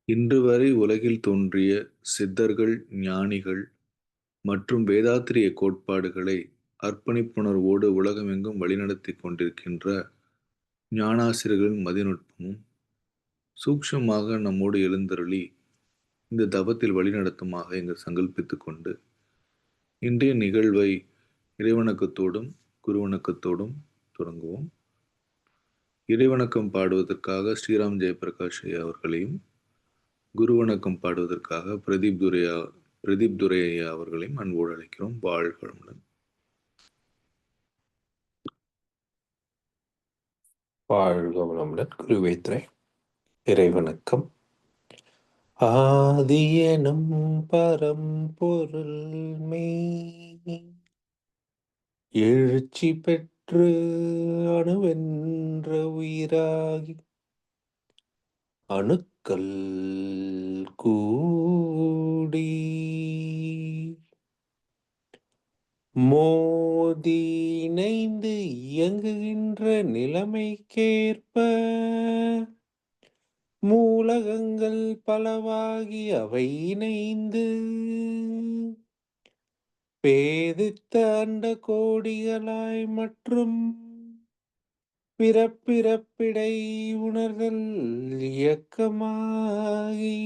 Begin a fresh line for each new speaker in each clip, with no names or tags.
இன்று வரை உலகில் தோன்றிய சித்தர்கள், ஞானிகள் மற்றும் வேதாத்திரிய கோட்பாடுகளை அர்ப்பணிப்புணர்வோடு உலகமெங்கும் வழிநடத்திக் கொண்டிருக்கின்ற ஞானாசிரியர்களின் மதிநுட்பமும் சூக்ஷமாக நம்மோடு எழுந்தருளி இந்த தவத்தில் வழிநடத்துமாக இங்கு சங்கல்பித்துக் கொண்டு இன்றைய நிகழ்வை இறைவணக்கத்தோடும் குருவணக்கத்தோடும் தொடங்குவோம். இறைவணக்கம் பாடுவதற்காக ஸ்ரீராம் ஜெயபிரகாஷ் ஐயா அவர்களையும், குருவணக்கம் பாடுவதற்காக பிரதீப் துரை ஐயா அவர்களையும் அன்போடு அழைக்கிறோம். வாழ்க வளமுடன்.
வாழ்க வளமுடன். குருவேத்ரே. இறைவணக்கம். ஆதியனும் பரம்பொருள் மெய் எழுச்சி பெற்று அணுவென்ற உயிராகி அணுக்கள் கூடி மோதி இணைந்து இயங்குகின்ற நிலைமைக்கேற்ப மூலகங்கள் பலவாகி அவை இணைந்து பேதித்த அண்ட கோடிகளாய் மற்றும் பிறப்பிறப்பிடை உணர்தல் இயக்கமாகி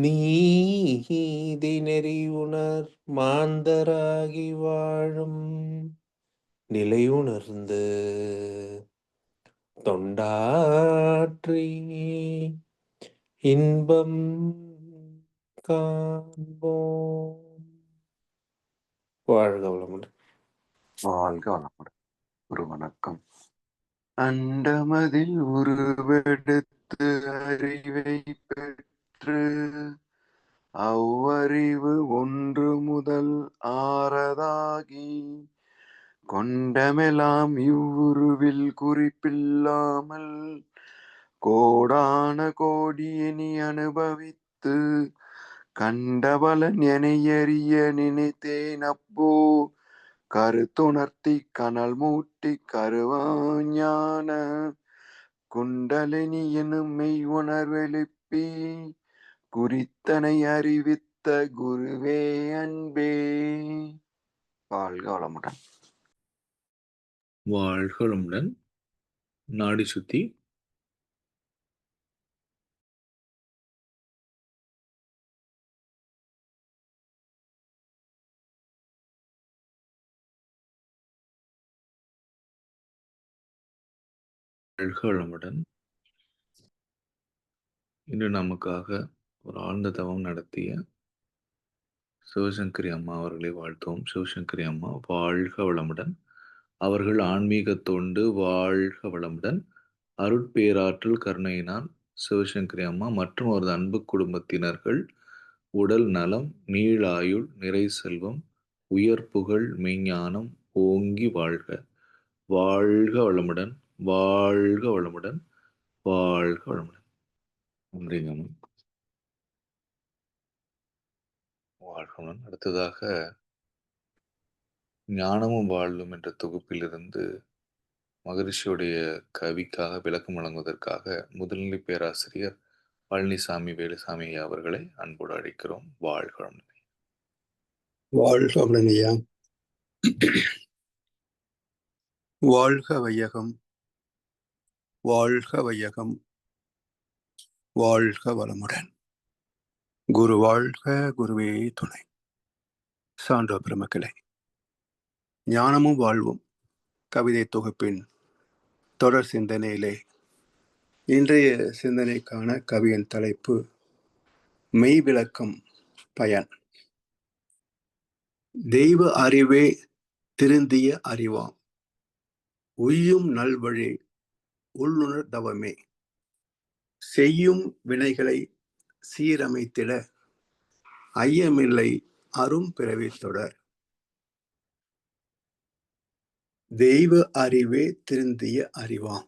நீதி நெறி உணர் மாந்தராகி வாழும் நிலை உணர்ந்து தொண்டாற்றி இன்பம் காண்போம். வாழ்க வளமுடன்.
வாழ்க வளமுடன். ஒரு வணக்கம். அண்டமதில் உருவெடுத்து அறிவை பெற்று அவ்வறிவு ஒன்று முதல் ஆறதாகி கொண்டமெல்லாம் இவ்வுருவில் குறிப்பில்லாமல் கோடான கோடியினி அனுபவித்து கண்டபலன் என எறிய நினைத்தேன். அப்போ கருத்துணர்த்தி கனல் மூட்டி கருவாஞான குண்டலினி எனும் மெய் உணர்வெழுப்பி குறித்தனை அறிவித்த குருவே அன்பே. வாழ்க வளமுடன்.
வாழ்க வளமுடன். நாடி சுத்தி. வாழ்க வளமுடன். இன்று நமக்காக ஒரு ஆழ்ந்த தவம் நடத்திய சிவசங்கரி அம்மா அவர்களை வாழ்த்துவோம். சிவசங்கரி அம்மா வாழ்க வளமுடன். அவர்கள் ஆன்மீக தொண்டு வாழ்க வளமுடன். அருட்பேராற்றல் கருணையினால் சிவசங்கரி அம்மா மற்றும் அவரது அன்பு குடும்பத்தினர்கள் உடல் நலம், நீளாயுள், நிறை செல்வம், உயர் புகழ், மெய்ஞானம் ஓங்கி வாழ்க. வாழ்க வளமுடன். வாழ்க வளமுடன். வாழ்க வளமுடன். நன்றிங்க அம்மா. வாழ்க வளமுடன். அடுத்ததாக ஞானமும் வாழ்வும் என்ற தொகுப்பிலிருந்து மகரிஷியுடைய கவிக்காக விளக்கம் வழங்குவதற்காக முதுநிலை பேராசிரியர் பழனிசாமி வேலுசாமி ஐயா அவர்களை அன்போடு அழைக்கிறோம். வாழ்க வளமுடன்.
வாழ்க வளமுடன் ஐயா. வாழ்க வையகம், வாழ்க வையகம், வாழ்க வளமுடன். குரு வாழ்க, குருவே துணை. சான்றோர் பெருமக்களே, ஞானமும் வாழ்வும் கவிதை தொகுப்பின் தொடர் சிந்தனையிலே இன்றைய சிந்தனைக்கான கவியின் தலைப்பு மெய் விளக்கம் பயன். தெய்வ அறிவே திருந்திய அறிவாம், உய்யும் நல்வழி உள்ளுணர் தவமே, செய்யும் வினைகளை சீரமைத்திட ஐயமில்லை அரும் பிறவி தொடர். தெய்வ அறிவே திருந்திய அறிவாம்.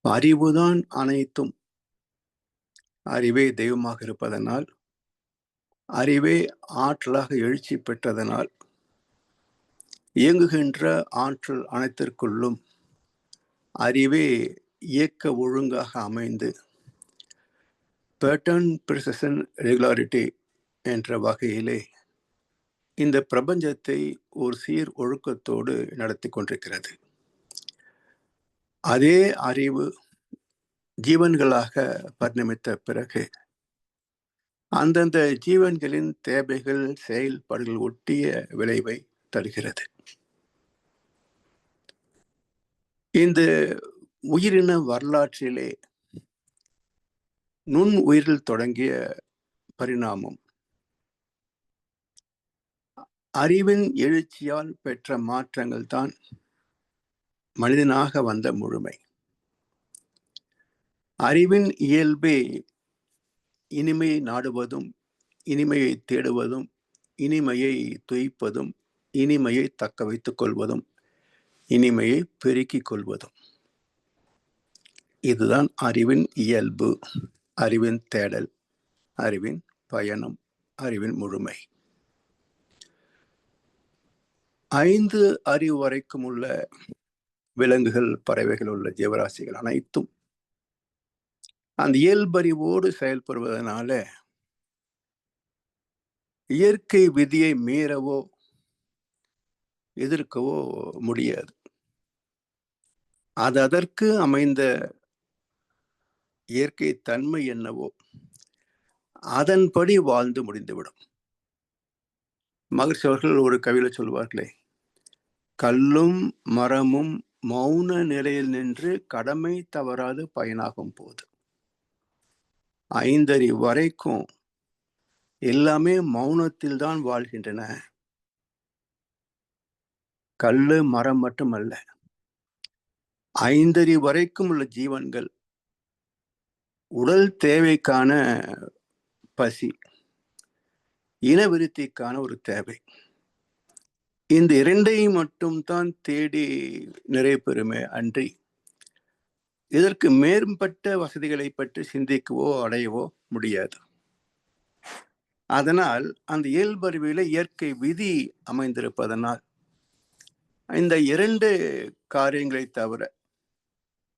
அறிவுதான் அனைத்தும். அறிவே தெய்வமாக இருப்பதனால், அறிவே ஆற்றலாக எழுச்சி பெற்றதனால், இயங்குகின்ற ஆற்றல் அனைத்திற்குள்ளும் அறிவே இயக்க ஒழுங்காக அமைந்து பேட்டர்ன் ப்ரிசிஷன் ரெகுலாரிட்டி என்ற வகையிலே இந்த பிரபஞ்சத்தை ஒரு சீர் ஒழுக்கத்தோடு நடத்தி கொண்டிருக்கிறது. அதே அறிவு ஜீவன்களாக பரிணமித்த பிறகு அந்தந்த ஜீவன்களின் தேவைகள் செயல்பாடுகள் ஒட்டிய விளைவை தருகிறது. இந்த உயிரின வரலாற்றிலே நுண் உயிரில் தொடங்கிய பரிணாமம் அறிவின் எழுச்சியால் பெற்ற மாற்றங்கள் தான் மனிதனாக வந்த முழுமை. அறிவின் இயல்பே இனிமையை நாடுவதும், இனிமையை தேடுவதும், இனிமையை துய்ப்பதும், இனிமையை தக்க வைத்துக் கொள்வதும், இனிமையை பெருக்கிக் கொள்வதும். இதுதான் அறிவின் இயல்பு, அறிவின் தேடல், அறிவின் பயணம், அறிவின் முழுமை. 5 அறிவு வரைக்கும் உள்ள விலங்குகள், பறவைகள் உள்ள ஜீவராசிகள் அனைத்தும் அந்த இயல்பறிவோடு செயல்படுவதனால இயற்கை விதியை மீறவோ எதிர்க்கவோ முடியாது. அது அதற்கு அமைந்த இயற்கை தன்மை என்னவோ அதன்படி வாழ்ந்து முடிந்துவிடும். மகர்ஷி அவர்கள் ஒரு கவியில சொல்வார்களே, கல்லும் மரமும் மௌன நிலையில் நின்று கடமை தவறாது பயனாகும் போது. 5 அறிவு வரைக்கும் எல்லாமே மௌனத்தில் தான் வாழ்கின்றன. கல்லு மரம் மட்டுமல்ல, 5 அறிவு வரைக்கும் உள்ள ஜீவன்கள் உடல் தேவைக்கான பசி, இனவிருத்திக்கான ஒரு தேவை, இந்த 2ஐயும் மட்டும் தான் தேடி நிறைவு பெறுமே அன்றி இதற்கு மேம்பட்ட வசதிகளை பற்றி சிந்திக்கவோ அடையவோ முடியாது. அதனால் அந்த இயல்பறிவில இயற்கை விதி அமைந்திருப்பதனால் இந்த 2 காரியங்களை தவிர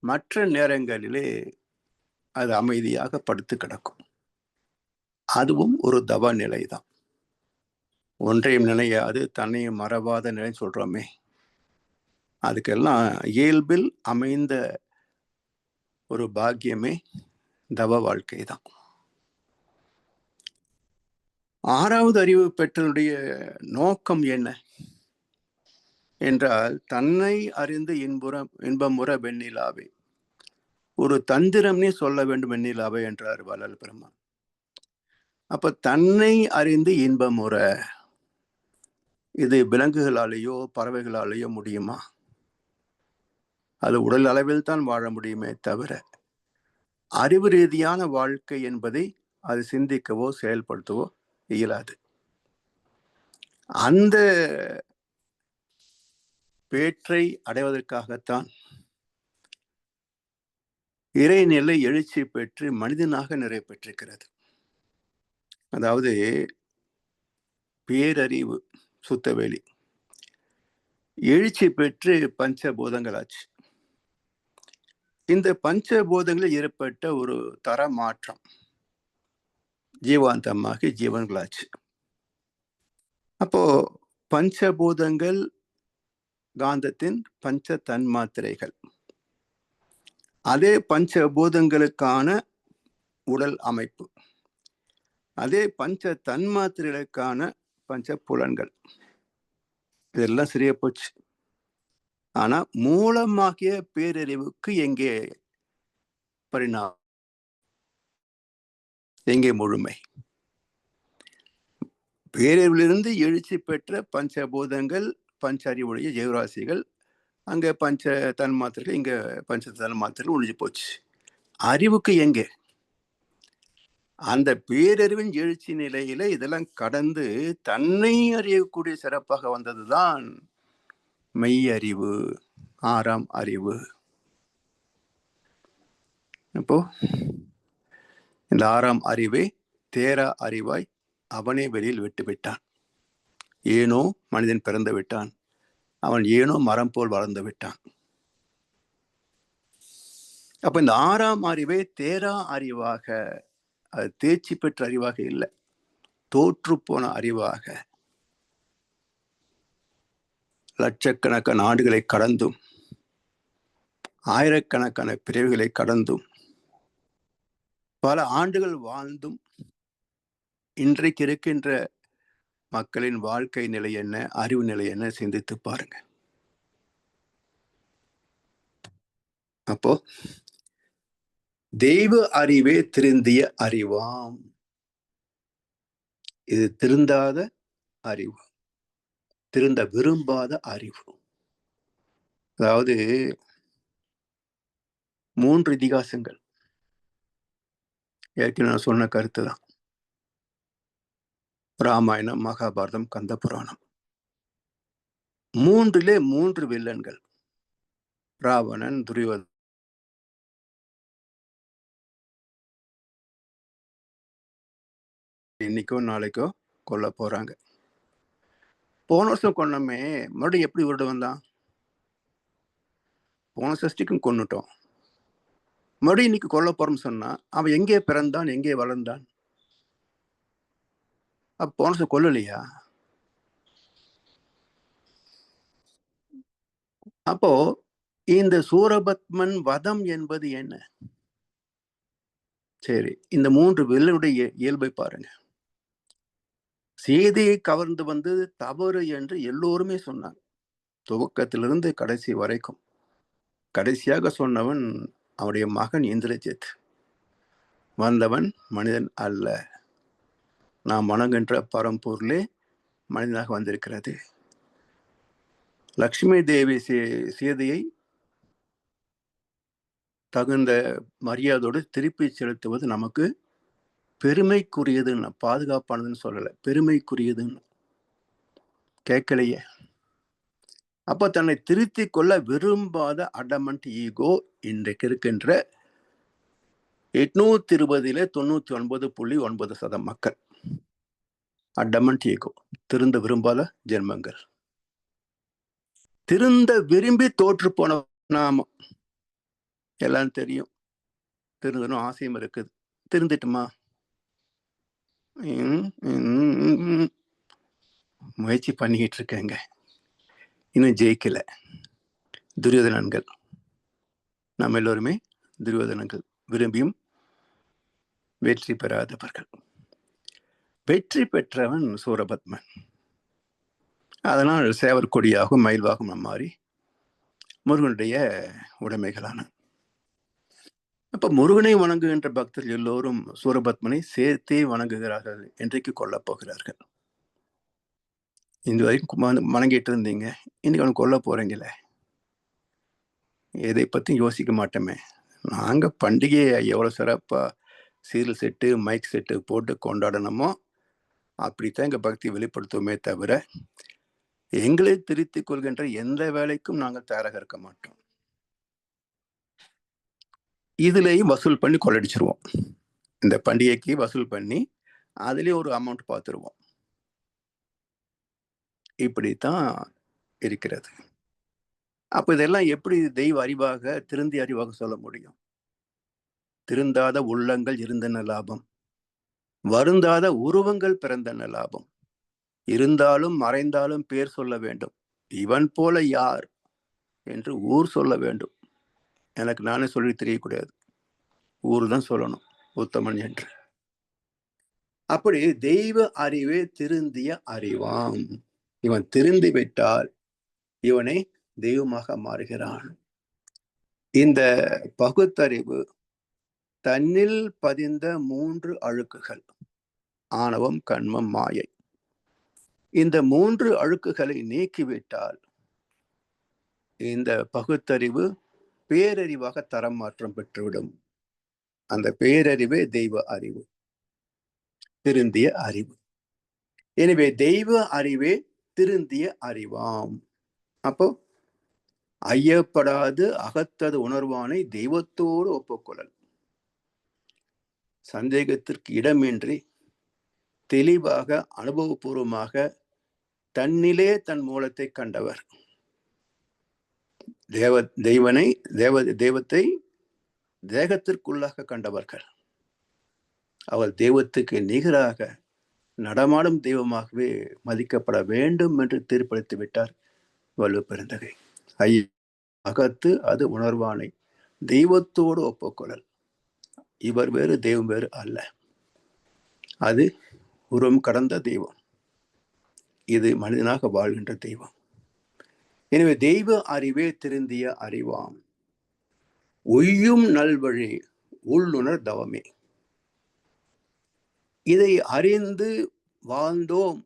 மற்ற நேரங்களிலே அது அமைதியாக படுத்து கிடக்கும். அதுவும் ஒரு தவ நிலைதான். ஒன்றையும் நினையாது தன்னையும் மறவாத நிலை சொல்றோமே, அதுக்கெல்லாம் இயல்பில் அமைந்த ஒரு பாக்கியமே தவ வாழ்க்கை தான். 6வது அறிவு பெற்றனுடைய நோக்கம் என்ன என்றால், தன்னை அறிந்து இன்பமுற வெண்ணிலாவே, ஒரு தந்திரம்னே சொல்ல வேண்டும் வெண்ணிலாவே என்றார் வள்ளல் பெருமான். அப்ப தன்னை அறிந்து இன்பமுற, இது விலங்குகளாலேயோ பறவைகளாலேயோ முடியுமா? அது உடல் அளவில் தான் வாழ முடியுமே தவிர அறிவு ரீதியான வாழ்க்கை என்பதை அது சிந்திக்கவோ செயல்படுத்தவோ இயலாது. அந்த பேற்றை அடைவதற்காகத்தான் இறைநிலை எழுச்சி பெற்று மனிதனாக நிறைவு பெற்றிருக்கிறது. அதாவது பேரறிவு சுத்தவேலி எழுச்சி பெற்று பஞ்சபூதங்களாச்சு. இந்த பஞ்சபூதங்களில் ஏற்பட்ட ஒரு தர மாற்றம் ஜீவாந்தமாகி ஜீவன்களாச்சு. அப்போ பஞ்சபூதங்கள் காந்தத்தின் பஞ்ச தன்மாத்திரைகள், அதே பஞ்சபூதங்களுக்கான உடல் அமைப்பு, அதே பஞ்ச தன்மாத்திரைகளுக்கான பஞ்ச புலன்கள், இதெல்லாம் சரியா போச்சு. ஆனா மூலமாகிய பேரறிவுக்கு எங்கே பரிணாமம், எங்கே முழுமை? பேரறிவிலிருந்து எழுச்சி பெற்ற பஞ்சபூதங்கள், பஞ்ச அறிவுடைய ஜீவராசிகள், அங்க பஞ்ச தன்மாத்திரைகள், இங்க பஞ்ச தன்மாத்திரைகள் ஒழிஞ்சு போச்சு. அறிவுக்கு எங்கே? அந்த பேரறிவின் எழுச்சி நிலையில இதெல்லாம் கடந்து தன்னை அறியக்கூடிய சிறப்பாக வந்ததுதான் மெய் அறிவு, 6ஆம் அறிவு. அப்போ இந்த 6ஆம் அறிவை தேரா அறிவாய் அவனே வெளியில் விட்டு விட்டான். ஏனோ மனிதன் பிறந்து விட்டான், அவன் ஏனோ மரம் போல் வளர்ந்து விட்டான். அப்ப இந்த 6ஆம் அறிவே தேரா அறிவாக, அது தேர்ச்சி பெற்ற அறிவாக இல்லை, தோற்று போன அறிவாக, லட்சக்கணக்கான ஆண்டுகளை கடந்தும் ஆயிரக்கணக்கான பிறவிகளை கடந்தும் பல ஆண்டுகள் வாழ்ந்தும் இன்றைக்கு இருக்கின்ற மக்களின் வாழ்க்கை நிலை என்ன, அறிவு நிலை என்ன சிந்தித்து பாருங்க. அப்போ தெய்வ அறிவே திருந்திய அறிவாம். இது திருந்தாத அறிவு, திருந்த விரும்பாத அறிவு. அதாவது 3 இதிகாசங்கள், ஏற்கனவே நான் சொன்ன கருத்து தான். ராமாயணம், மகாபாரதம், கந்த புராணம். 3லே 3 வில்லன்கள், ராவணன், துரியோதனன். இன்னைக்கோ நாளைக்கோ கொல்ல போறாங்க. போன வருஷம் கொன்னமே, மறுபடியும் எப்படி உருடு வந்தான்? போன சஷ்டிக்கும் கொன்னுட்டோம், மறுபடியும் இன்னைக்கு கொல்ல போறோம்னு சொன்னா அவன் எங்கே பிறந்தான், எங்கே வளர்ந்தான்? அப்ப போன வருஷம் கொல்லலையா? அப்போ இந்த சூரபத்மன் வதம் என்பது என்ன? சரி, இந்த 3 வில்லனுடைய இயல்பை பாருங்க. சீதையை கவர்ந்து வந்து தவறு என்று எல்லோருமே சொன்னாங்க, துவக்கத்திலிருந்து கடைசி வரைக்கும். கடைசியாக சொன்னவன் அவருடைய மகன் இந்திரஜித். வந்தவன் மனிதன் அல்ல, நாம் வணங்குகின்ற பரம்பொருளே மனிதனாக வந்திருக்கிறது. லக்ஷ்மி தேவி சீதையை தகுந்த மரியாதையோடு திருப்பி செலுத்துவது நமக்கு பெருமைக்குரியதுன்னு, பாதுகாப்பானதுன்னு சொல்லலை, பெருமைக்குரியதுன்னு. கேட்கலையே. அப்ப தன்னை திருத்தி கொள்ள விரும்பாத அடமண்ட் ஈகோ இன்றைக்கு இருக்கின்ற 820லே 99.9% மக்கள். அடமண்ட் ஈகோ, திருந்த விரும்பாத ஜென்மங்கள். திருந்த விரும்பி தோற்று போன நாம எல்லாம் தெரியும். திருந்தணும் ஆசையும் இருக்குது, திருந்திட்டுமா? முயற்சி பண்ணிக்கிட்டு இருக்கேங்க, இன்னும் ஜெயிக்கல. துரியோதனன்கள், நம்ம எல்லோருமே துரியோதனன்கள், விரும்பியும் வெற்றி பெறாதவர்கள். வெற்றி பெற்றவன் சூரபத்மன். அதனால் சேவர் கொடியாகவும் மயில்வாகவும் மாறி முருகனுடைய உடைமைகளான. அப்ப முருகனை வணங்குகின்ற பக்தர்கள் எல்லோரும் சூரபத்மனை சேர்த்தே வணங்குகிறார்கள், என்றைக்கு கொல்லப் போகிறார்கள். இந்த வரைக்கும் வணங்கிட்டு இருந்தீங்க, இன்னைக்கு அவனுக்கு கொல்ல போறீங்களே, எதை பத்தி யோசிக்க மாட்டோமே. நாங்க பண்டிகையை எவ்வளவு சிறப்பா சீரியல் செட்டு மைக் செட்டு போட்டு கொண்டாடணுமோ அப்படித்தான் எங்க பக்தி வெளிப்படுத்துவோமே தவிர, எங்களை திருத்திக் கொள்கின்ற எந்த வேலைக்கும் நாங்கள் தயாராக இருக்க மாட்டோம். இதுலேயும் வசூல் பண்ணி கொள்ளடிச்சிருவோம். இந்த பண்டிகைக்கு வசூல் பண்ணி அதுலேயும் ஒரு அமௌண்ட் பார்த்துருவோம். இப்படித்தான் இருக்கிறது. அப்ப இதெல்லாம் எப்படி தெய்வ அறிவாக, திருந்திய அறிவாக சொல்ல முடியும்? திருந்தாத உள்ளங்கள் இருந்தன லாபம், வருந்தாத உருவங்கள் பிறந்தன லாபம். இருந்தாலும் மறைந்தாலும் பேர் சொல்ல வேண்டும், இவன் போல யார் என்று ஊர் சொல்ல வேண்டும். எனக்கு நானே சொல்லி தெரியக்கூடாது, ஊர் தான் சொல்லணும் உத்தமன் என்று. அப்படி தெய்வ அறிவே திருந்திய அறிவாம். இவன் திருந்து விட்டால் இவனை தெய்வமாக மாறுகிறான். இந்த பகுத்தறிவு தன்னில் பதிந்த 3 அழுக்குகள், ஆணவம், கண்மம், மாயை. இந்த 3 அழுக்குகளை நீக்கிவிட்டால் இந்த பகுத்தறிவு பேரறிவாக தரம் மாற்றம் பெற்றுவிடும். அந்த பேரறிவே தெய்வ அறிவு, திருந்திய அறிவு. எனவே தெய்வ அறிவே திருந்திய அறிவாம். அப்போ ஐயப்படாது அகத்தது உணர்வானை தெய்வத்தோடு ஒப்புக்கொள்ளல், சந்தேகத்திற்கு இடமின்றி தெளிவாக அனுபவபூர்வமாக தன்னிலே தன் மூலத்தை கண்டவர். தெய்வத்தை தேகத்திற்குள்ளாக கண்டவர்கள். அவர் தெய்வத்துக்கு நிகராக நடமாடும் தெய்வமாகவே மதிக்கப்பட வேண்டும் என்று தீர்ப்பளித்து விட்டார் வள்ளுவப்பெருந்தகை. அகத்து அது உணர்வானை தெய்வத்தோடு ஒப்புக்கொள்ளல். இவர் வேறு தெய்வம் வேறு அல்ல. அது உருவம் கடந்த தெய்வம். இது மனிதனாக வாழ்கின்ற தெய்வம். எனவே தெய்வ அறிவே திருந்திய அறிவாம். ஒய்யும் நல்வழி உள்ளுணர் தவமே. இதை அறிந்து வாழ்ந்தோம்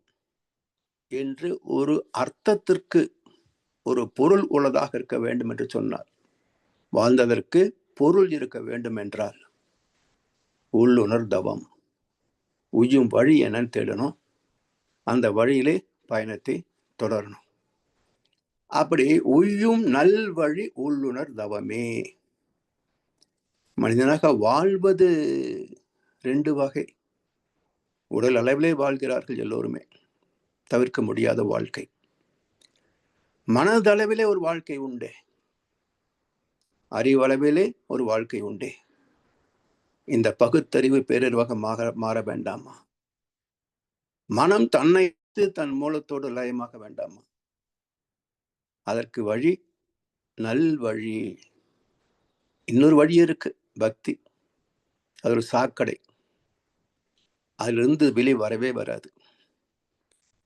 என்று ஒரு அர்த்தத்திற்கு ஒரு பொருள் உள்ளதாக இருக்க வேண்டும் என்று சொன்னார். வாழ்ந்ததற்கு பொருள் இருக்க வேண்டும் என்றால் உள்ளுணர் தவம். உய்யும் வழி என்னன்னு தேடணும். அந்த வழியிலே பயணத்தை தொடரணும். அப்படி உய்யும் நல்வழி உள்ளுணர் தவமே. மனிதனாக வாழ்வது 2 வகை. உடல் அளவிலே வாழ்கிறார்கள் எல்லோருமே, தவிர்க்க முடியாத வாழ்க்கை. மனதளவிலே ஒரு வாழ்க்கை உண்டு, அறிவளவிலே ஒரு வாழ்க்கை உண்டு. இந்த பகுத்தறிவு பேரறிவாக மாற வேண்டாமா? மனம் தன்னை தன் மூலத்தோடு லயமாக வேண்டாமா? அதற்கு வழி நல்வழி. இன்னொரு வழி இருக்கு, பக்தி. அது ஒரு சாக்கடை, அதிலிருந்து வெளியே வரவே வராது.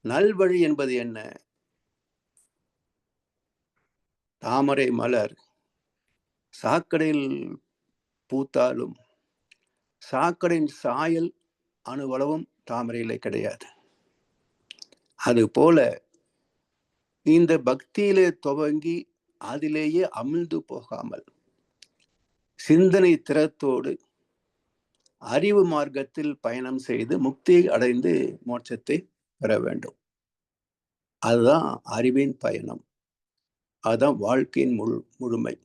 நல்வழி என்பது என்ன? தாமரை மலர் சாக்கடையில் பூத்தாலும் சாக்கடையின் சாயல் அணுவளவும் தாமரையிலே கிடையாது. அது போல இந்த பக்தியிலே துவங்கி அதிலேயே அமிழ்ந்து போகாமல் சிந்தனை திறத்தோடு அறிவு மார்க்கத்தில் பயணம் செய்து முக்தியை அடைந்து மோட்சத்தை பெற வேண்டும். அதுதான் அறிவின் பயணம். அதுதான் வாழ்க்கையின் முழுமை.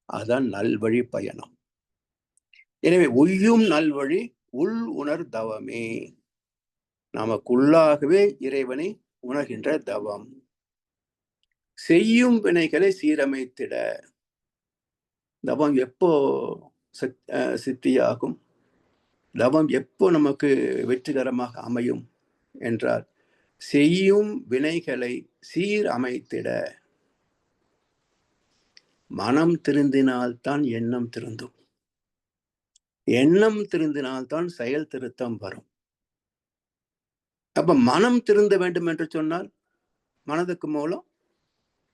அதுதான் நல்வழி பயணம். எனவே உய்யும் நல்வழி உள் உணர் தவமே. நமக்குள்ளாகவே இறைவனை உணர்கின்ற தவம். செய்யும் வினைகளை சீரமைத்திட. தவம் எப்போ சித்தியாகும்? தவம் எப்போ நமக்கு வெற்றிகரமாக அமையும் என்றால், செய்யும் வினைகளை சீரமைத்திட. மனம் திருந்தினால்தான் எண்ணம் திருந்தும். எண்ணம் திருந்தினால்தான் செயல் திருத்தம் வரும். அப்ப மனம் திருந்த வேண்டும் என்று சொன்னால் மனதுக்கு மூலம்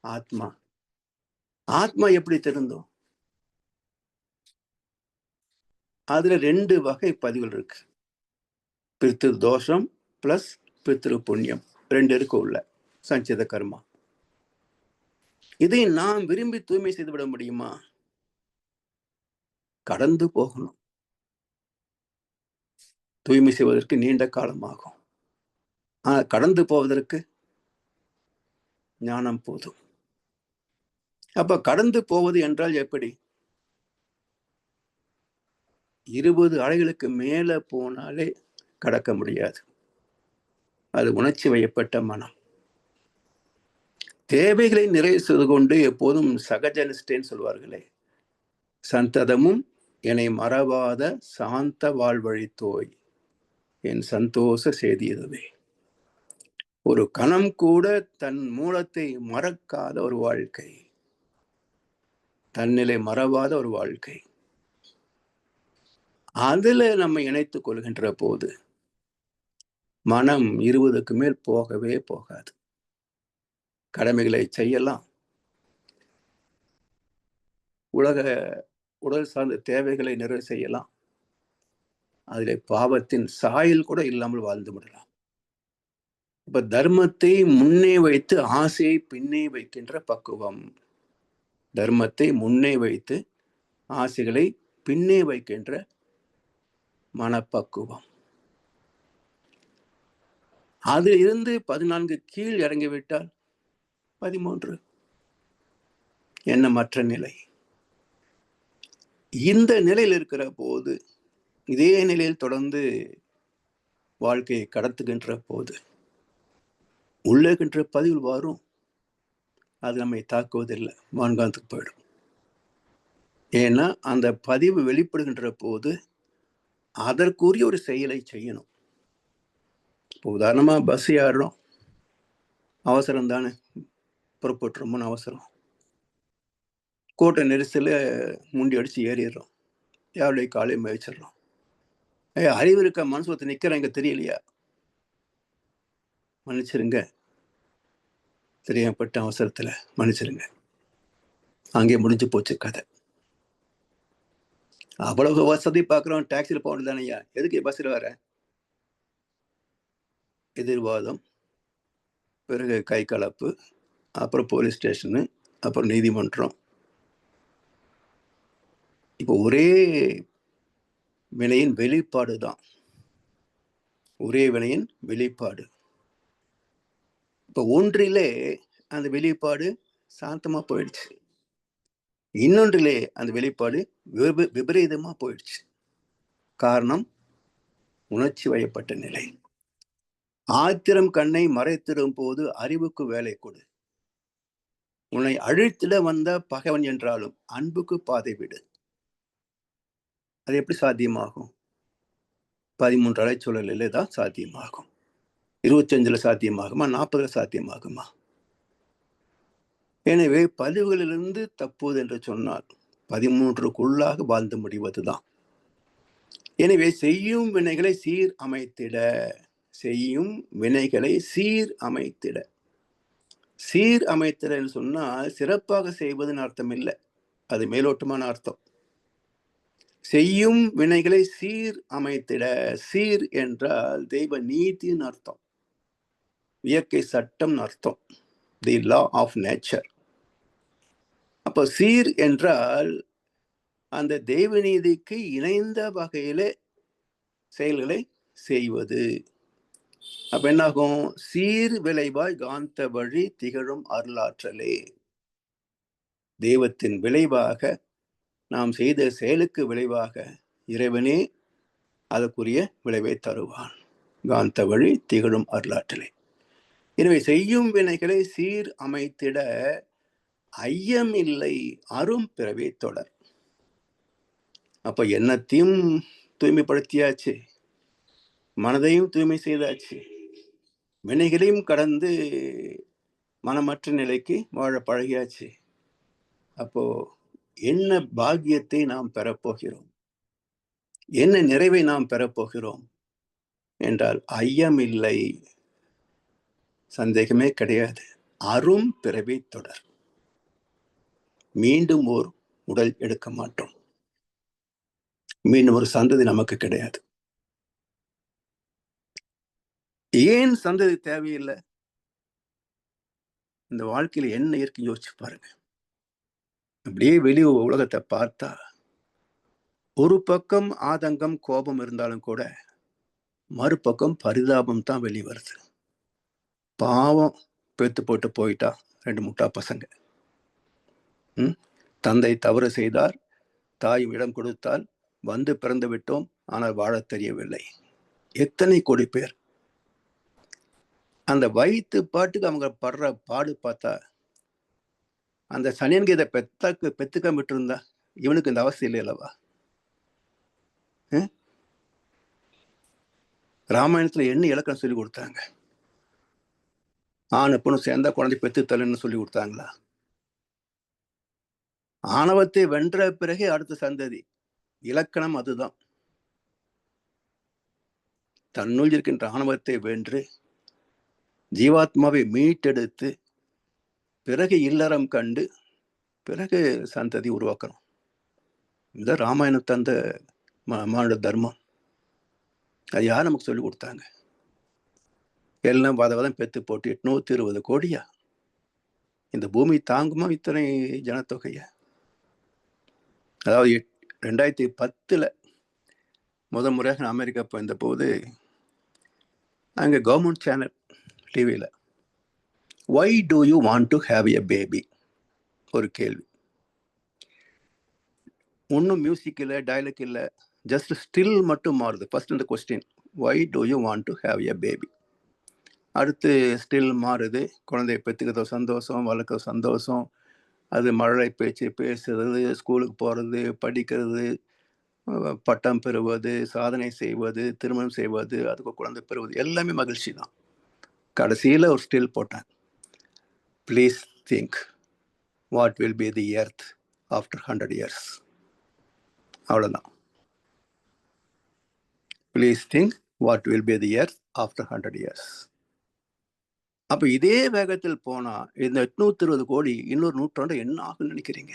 ஆத்மா. ஆத்மா எப்படி திருந்தும்? அதுல 2 வகை பதிவுகள் இருக்கு. பித்ரு தோஷம் பிளஸ் பித்ரு புண்ணியம் 2 இருக்கு உள்ள சஞ்சித கர்மா. இதை நாம் விரும்பி தூய்மை செய்துவிட முடியுமா? கடந்து போகணும். தூய்மை செய்வதற்கு நீண்ட காலமாகும். கடந்து போவதற்கு ஞானம் போதும். அப்ப கடந்து போவது என்றால் எப்படி? 20 அலைகளுக்கு மேல போனாலே கடக்க முடியாது. அது உணர்ச்சி வயப்பட்ட மனம். தேவைகளை நிறைவு செய்து கொண்டு எப்போதும் சகஜனிஷ்டேன்னு சொல்வார்களே, சந்ததமும் என்னை மறவாத சாந்த வாழ்வழித்தோய் என் சந்தோஷ செய்தி இதுவே. ஒரு கணம் கூட தன் மூலத்தை மறக்காத ஒரு வாழ்க்கை, தன்னிலை மறவாத ஒரு வாழ்க்கை. அதுல நம்ம இணைத்துக் கொள்கின்ற போது மனம் 20க்கு மேல் போகவே போகாது. கடமைகளை செய்யலாம், உடல் சார்ந்த தேவைகளை நிறைவு செய்யலாம். அதிலே பாவத்தின் சாயல் கூட இல்லாமல் வாழ்ந்து விடலாம். இப்ப தர்மத்தை முன்னே வைத்து ஆசையை பின்னே வைக்கின்ற பக்குவம். தர்மத்தை முன்னே வைத்து ஆசைகளை பின்னே வைக்கின்ற மனப்பக்குவம். அதில் இருந்து 14 கீழ் இறங்கிவிட்டால் 13 எண்ணமற்ற நிலை. இந்த நிலையில் இருக்கிற போது, இதே நிலையில் தொடர்ந்து வாழ்க்கையை கடத்துகின்ற போது உள்ளகின்ற பதிவு வரும். அது நம்மை தாக்குவதில்லை, வான்காலத்துக்கு போயிடும். ஏன்னா அந்த பதிவு வெளிப்படுகின்ற போது அதற்குரிய ஒரு செயலை செய்யணும். இப்போ உதாரணமா பஸ் ஏறுறோம், அவசரம் தானே, புறப்பட்டுருமோன்னு அவசரம், கூட்ட நெரிசல முண்டி அடிச்சு ஏறிடுறோம், யாருடைய காலையும் மதிச்சிடறோம். அறிவு இருக்க மனசு ஒருத்தர் நிக்கிறேன் இங்க தெரியலையா, மன்னிச்சிருங்க, தெரியப்பட்ட அவசரத்துல மன்னிச்சிருங்க, அங்கே முடிஞ்சு போச்சு கதை. அவ்வளவு வசதி பார்க்குறோம், டாக்ஸியில் போக வேண்டியதானையா, எதுக்கு பஸ்ஸில் வர? எதிர்வாதம், பிறகு கை கலப்பு, அப்புறம் போலீஸ் ஸ்டேஷனு, அப்புறம் நீதிமன்றம். இப்போ ஒரே வினையின் வெளிப்பாடு தான், ஒரே வினையின் வெளிப்பாடு. இப்போ ஒன்றிலே அந்த வெளிப்பாடு சாந்தமா போயிடுச்சு, இன்னொன்றிலே அந்த வெளிப்பாடு விபரீதமா போயிடுச்சு. காரணம் உணர்ச்சி வயப்பட்ட நிலை. ஆத்திரம் கண்ணை மறைத்திடும் போது அறிவுக்கு வேலை கொடு. உன்னை அழித்திட வந்த பகைவன் என்றாலும் அன்புக்கு பாதை விடு. அது எப்படி சாத்தியமாகும்? 13 அலைச்சூழலிலே தான் சாத்தியமாகும். 25 சாத்தியமாகுமா? 40 சாத்தியமாகுமா? எனவே பதிவுகளிலிருந்து தப்புவது என்று சொன்னால் 13க்குள்ளாக வாழ்ந்து முடிவதுதான். எனவே செய்யும் வினைகளை சீர் அமைத்திட, செய்யும் வினைகளை சீர் அமைத்திட. சீர் அமைத்திட சொன்னால் சிறப்பாக செய்வதுன்னு அர்த்தம் இல்லை, அது மேலோட்டமான அர்த்தம். செய்யும் வினைகளை சீர் அமைத்திட, சீர் என்றால் தெய்வ நீதின்னு அர்த்தம், இயற்கை சட்டம் அர்த்தம், தி லா ஆஃப் நேச்சர். அப்போ சீர் என்றால் அந்த தெய்வ நீதிக்கு இணைந்த வகையிலே செயல்களை செய்வது. அப்ப என்னாகும்? சீர் விளைவாய் காந்த வழி திகழும் அருளாற்றலே. தெய்வத்தின் விளைவாக, நாம் செய்த செயலுக்கு விளைவாக இறைவனே அதற்குரிய விளைவை தருவான். காந்த வழி திகழும் அருளாற்றலே. எனவே செய்யும் வினைகளை சீர் அமைத்திட ஐயமில்லை அரும் பிறவே தொடர். அப்ப எண்ணத்தையும் தூய்மைப்படுத்தியாச்சு, மனதையும் தூய்மை செய்தாச்சு, வினைகளையும் கடந்து மனமற்ற நிலைக்கு வாழ பழகியாச்சு. அப்போ என்ன பாக்கியத்தை நாம் பெறப்போகிறோம், என்ன நிறைவை நாம் பெறப்போகிறோம் என்றால் ஐயமில்லை, சந்தேகமே கிடையாது, அரும் பிறவி தொடர். மீண்டும் ஓர் உடல் எடுக்க மாட்டோம், மீண்டும் ஒரு சந்ததி நமக்கு கிடையாது. ஏன் சந்ததி தேவையில்லை? இந்த வாழ்க்கையில என்ன இருக்கு யோசிச்சு பாருங்க. அப்படியே வெளி உலகத்தை பார்த்தா ஒரு பக்கம் ஆதங்கம் கோபம் இருந்தாலும் கூட மறுபக்கம் பரிதாபம் தான் வெளிவருது. பாவம், பெத்து போட்டு போயிட்டா 2 முட்டா பசங்க. தந்தை தவறு செய்தார், தாயும் இடம் கொடுத்தால் வந்து பிறந்து விட்டோம், ஆனால் வாழ தெரியவில்லை. எத்தனை கோடி பேர் அந்த வயிற்று பாட்டுக்கு அவங்க படுற பாடு பார்த்தா, அந்த சனியனுக்கு இதை பெத்துக்காம விட்டு இருந்தா இவனுக்கு இந்த அவசியம் இல்லை அல்லவா? ராமாயணத்துல என்ன இலக்கணம் சொல்லி கொடுத்தாங்க? ஆண் பொண்ணு சேர்ந்தா குழந்தை பெத்து தள்ளுன்னு சொல்லி கொடுத்தாங்களா? ஆணவத்தை வென்ற பிறகு அடுத்த சந்ததி. இலக்கணம் அதுதான். தன்னுள் இருக்கின்ற ஆணவத்தை வென்று ஜீவாத்மாவை மீட்டெடுத்து பிறகு இல்லறம் கண்டு பிறகு சந்ததி உருவாக்கணும். இந்த ராமாயணம் தந்த மானுட தர்மம். அது யார் நமக்கு சொல்லி கொடுத்தாங்க? எல்லாம் வாதவாதம் பெத்து போட்டு 820 கோடியா? இந்த பூமி தாங்குமா இத்தனை ஜனத்தொகைய? அதாவது 2010 முதல் முறையாக நான் அமெரிக்கா போயிருந்த போது அங்கே கவர்மெண்ட் சேனல் டிவியில் why do you want to have a baby ஒரு கேள்வி. ஒன்றும் மியூசிக் இல்லை, டைலாக் இல்லை, ஜஸ்ட் ஸ்டில் மட்டும் மாறுது. ஃபர்ஸ்ட் இந்த question why do you want to have a baby, அடுத்து ஸ்டில் மாறுது, குழந்தைய பெற்றுக்கிறதோ சந்தோஷம், வளர்க்க சந்தோஷம், அது மழலை பேச்சு பேசுறது, ஸ்கூலுக்கு போகிறது, படிக்கிறது, பட்டம் பெறுவது, சாதனை செய்வது, திருமணம் செய்வது, அதுக்கு குழந்தை பெறுவது, எல்லாமே மகிழ்ச்சி தான். கடைசியில் ஒரு ஸ்டில் போட்டேன், please think what will be the earth after 100 years. அவ்வளோதான். Please think what will be the earth after 100 years. அப்போ இதே வேகத்தில் போனால் இந்த 820 கோடி இன்னொரு நூற்றாண்டு என்ன ஆகுன்னு நினைக்கிறீங்க?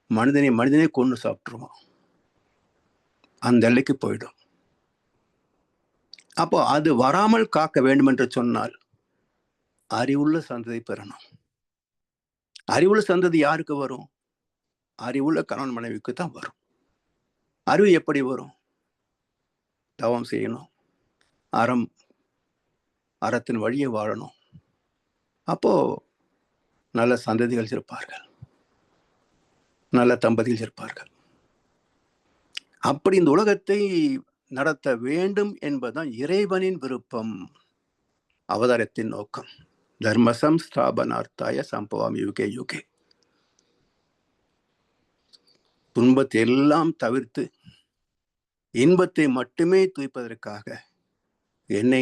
மனிதனை கொண்டு சாப்பிட்ருவோம், அந்த எல்லைக்கு போயிடும். அப்போ அது வராமல் காக்க வேண்டும் என்று சொன்னால் அறிவுள்ள சந்ததி பெறணும். அறிவுள்ள சந்ததி யாருக்கு வரும்? அறிவுள்ள கணவன் மனைவிக்கு தான் வரும். அறிவு எப்படி வரும்? தவம் செய்யணும், அறத்தின் வழியை வாழணும். அப்போ நல்ல சந்ததிகள் இருப்பார்கள், நல்ல தம்பதிகள் இருப்பார்கள். அப்படி இந்த உலகத்தை நடத்த வேண்டும் என்பதுதான் இறைவனின் விருப்பம், அவதாரத்தின் நோக்கம். தர்மசம் ஸ்தாபனார்த்தாய சம்பவாமி யுகே யுகே. துன்பத்தை எல்லாம் தவிர்த்து இன்பத்தை மட்டுமே தூய்ப்பதற்காக என்னை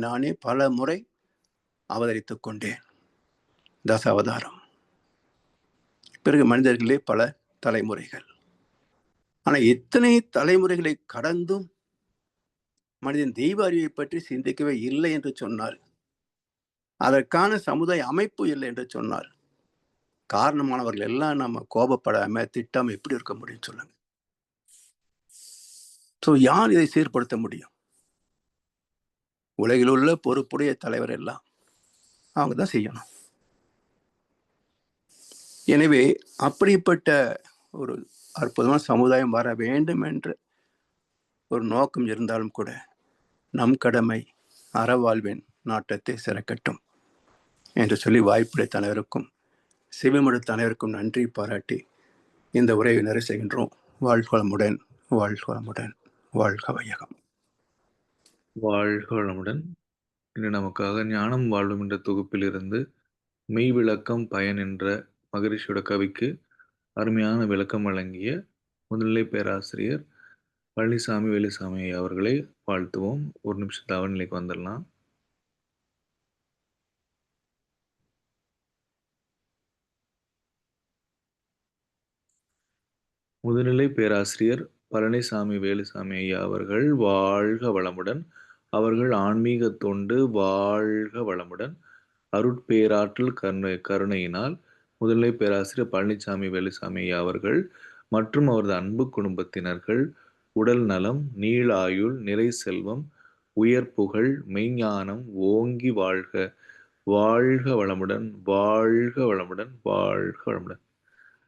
நானே பல முறை அவதரித்துக் கொண்டேன். தச அவதாரம். பிறகு மனிதர்களே பல தலைமுறைகள். ஆனா எத்தனை தலைமுறைகளை கடந்தும் மனிதன் தெய்வ அறிவை பற்றி சிந்திக்கவே இல்லை என்று சொன்னால், அதற்கான சமுதாய அமைப்பு இல்லை என்று சொன்னால், காரணமானவர்கள் எல்லாம் நம்ம கோபப்படாம திட்டாம எப்படி இருக்க முடியும் சொல்லுங்க? யார் இதை சீர்படுத்த முடியும்? உலகில் உள்ள பொறுப்புடைய தலைவர் எல்லாம் அவங்க தான் செய்யணும். எனவே அப்படிப்பட்ட ஒரு அற்புதமான சமுதாயம் வர வேண்டும் என்ற ஒரு நோக்கம் இருந்தாலும் கூட நம் கடமை அறவாழ்வின் நாட்டத்தை சிறக்கட்டும் என்று சொல்லி வாய்ப்புடைய அனைவருக்கும் செவிமடுத்த அனைவருக்கும் நன்றி பாராட்டி இந்த உரையை நிறைவு செய்கின்றோம். வாழ்க வளமுடன், வாழ்க வளமுடன், வாழ்க வையகம்.
வாழ்க வளமுடன். இன்று நமக்காக ஞானம் வாழ்வும் என்ற தொகுப்பிலிருந்து மெய் விளக்கம் பயன் என்ற மகரிஷியோட கவிக்கு அருமையான விளக்கம் வழங்கிய முதுநிலை பேராசிரியர் பழனிசாமி வேலுசாமி அவர்களை வாழ்த்துவோம். ஒரு நிமிஷம் தவறு நிலைக்கு வந்துடலாம். முதுநிலை பேராசிரியர் பழனிசாமி வேலுசாமி ஐயா அவர்கள் வாழ்க வளமுடன். அவர்கள் ஆன்மீக தொண்டு வாழ்க வளமுடன். அருட்பேராற்றல் கருணையினால் முதுநிலை பேராசிரியர் பழனிசாமி வேலுசாமி ஐயா அவர்கள் மற்றும் அவரது அன்பு குடும்பத்தினர்கள் உடல் நலம், நீள் ஆயுள், நிறை செல்வம், உயர் புகழ், மெய்ஞானம் ஓங்கி வாழ்க. வாழ்க வளமுடன், வாழ்க வளமுடன், வாழ்க வளமுடன்.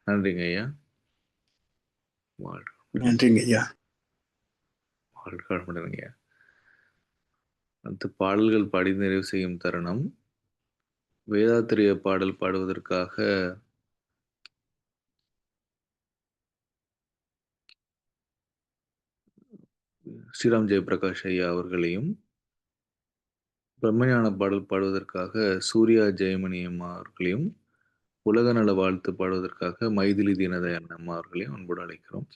நன்றிங்க ஐயா. வாழ்க.
நன்றிங்க ஐயா.
வாழ்க வளமுடன் ஐயா. அடுத்து பாடல்கள் பாடி நிறைவு செய்யும் தருணம். வேதாத்திரிய பாடல் பாடுவதற்காக ஸ்ரீராம் ஜெயபிரகாஷ் ஐயா அவர்களையும், பிரம்மஞான பாடல் பாடுவதற்காக சூர்யா ஜெயமணி அம்மா அவர்களையும், உலக நல வாழ்த்து பாடுவதற்காக மைதிலி தீனதயாளன் அம்மா அவர்களையும் அன்போடு அழைக்கிறோம்.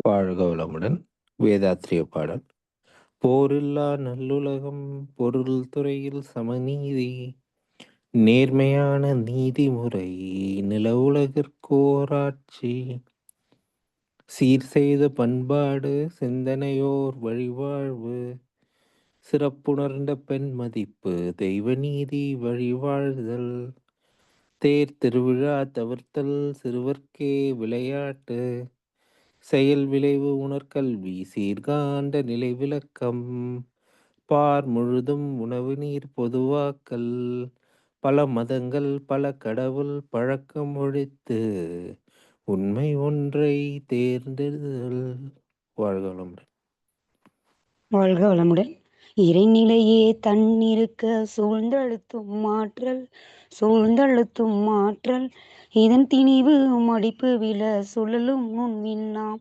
வாழ்க வளமுடன். வேதாத்திரிய பாடல். போரில்லா நல்லுலகம், பொருள் துறையில் சமநீதி, நேர்மையான நீதிமுறை, நில உலகிற்கோராட்சி, சீர் செய்த பண்பாடு, சிந்தனையோர் வழிவாழ்வு, சிறப்புணர்ந்த பெண் மதிப்பு, தெய்வ நீதி வழிவாழ்தல், தேர் திருவிழா தவிர்த்தல், சிறுவர்க்கே விளையாட்டு, செயல் விளைவு உணர்கல்வி, சீர்காண்ட நிலை விளக்கம், பார் முழுதும் உணவு நீர் பொதுவாக்கல், பல மதங்கள் பல கடவுள் பழக்கம் ஒழித்து, உண்மை ஒன்றை தேர்ந்தெடுதல். வாழ்க வளமுடன்.
வாழ்க வளமுடன். இறைநிலையே தன்னிருக்க சூழ்ந்தழுத்தும் ஆற்றல், இதன் திணிவு மடிப்பு விழ சுழலும் நுண் விண்ணாம்,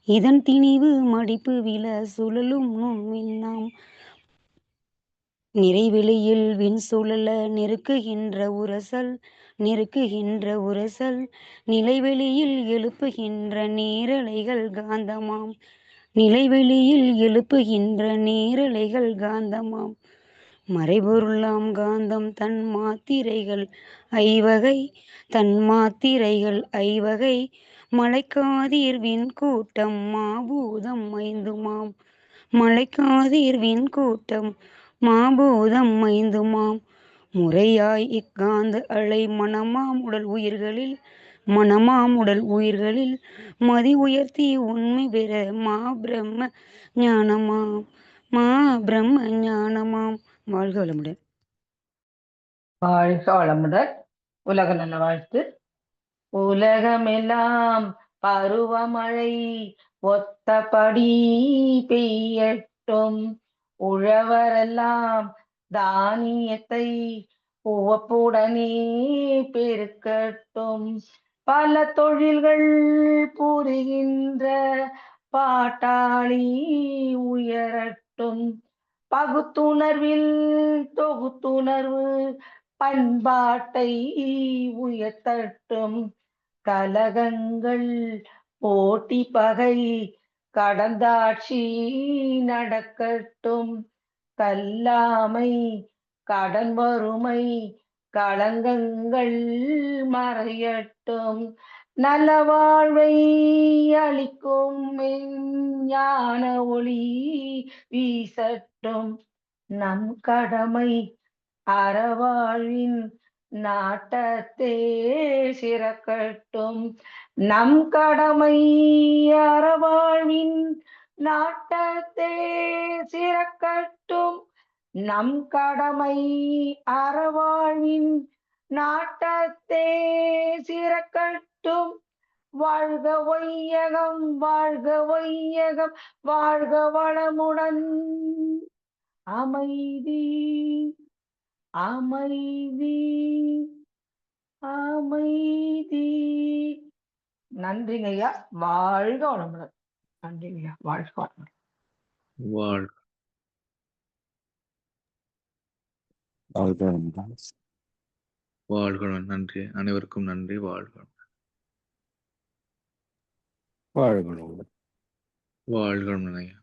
இதன் திணிவு மடிப்பு விழ சுழலும் நுண் விண்ணாம், நிறைவெளியில் விண் சுழல நெருக்குகின்ற உரசல் நிலைவெளியில் எழுப்புகின்ற நேரலைகள் காந்தமாம். நிலைவெளியில் எழுப்புகின்ற நேரலைகள் காந்தமாம். மறைபொருளாம் காந்தம் தன்மாத்திரைகள் ஐவகை மலைக்காதீர் விண்கூட்டம் மாபூதம் ஐந்துமாம். மலைக்காதீர் விண்கூட்டம் மாபூதம் ஐந்துமாம். முறையாய் இக்காந்த அலை மனமாமுடல் உயிர்களில் மதி உயர்த்தி உண்மை பெற பிரம்ம ஞானமாம். வாழ்க வளமுடன்.
வாழ்க வளமுடன். உலக நல வாழ்த்து. உலகமெல்லாம் பருவமழை ஒத்தபடி பெய்யட்டும். உழவரெல்லாம் தானியத்தை உவப்புடனே பெருக்கட்டும். பல தொழில்கள் புரிகின்ற பாட்டாளி உயரட்டும். பகுத்துணர்வில் தொகுத்துணர்வு பண்பாட்டை உயர்த்தட்டும். கலகங்கள் போட்டி பகை கடந்தாட்சி நடக்கட்டும். கல்லாமை கடன் வறுமை களங்கங்கள் மறையட்டும். நல வாழ்வை அளிக்கும் ஞான ஒளி வீசட்டும். நம் கடமை அறவாழ்வின் நாட்டத்தே சிறக்கட்டும். நம் கடமை அறவாழ்வின் நாட்டத்தே சிறக்கட்டும். நம் கடமை அறவாழ்வின் நாட்டத்தே சிறக்கட்டும். வாழ்க வையகம் வாழ்க வையகம் வாழ்க வளமுடன். அமைதி அமைதி அமைதி. நன்றிங்கய்யா. வாழ்க வளமுடன். நன்றிங்கய்யா. வாழ்க வளமுடன்.
வாழ்க
வாழ்க வளமுடன்.
வாழ்க. நன்றி அனைவருக்கும் நன்றி. வாழ்க
வாழ்க வளமுடன்.
வாழ்க ஐயா.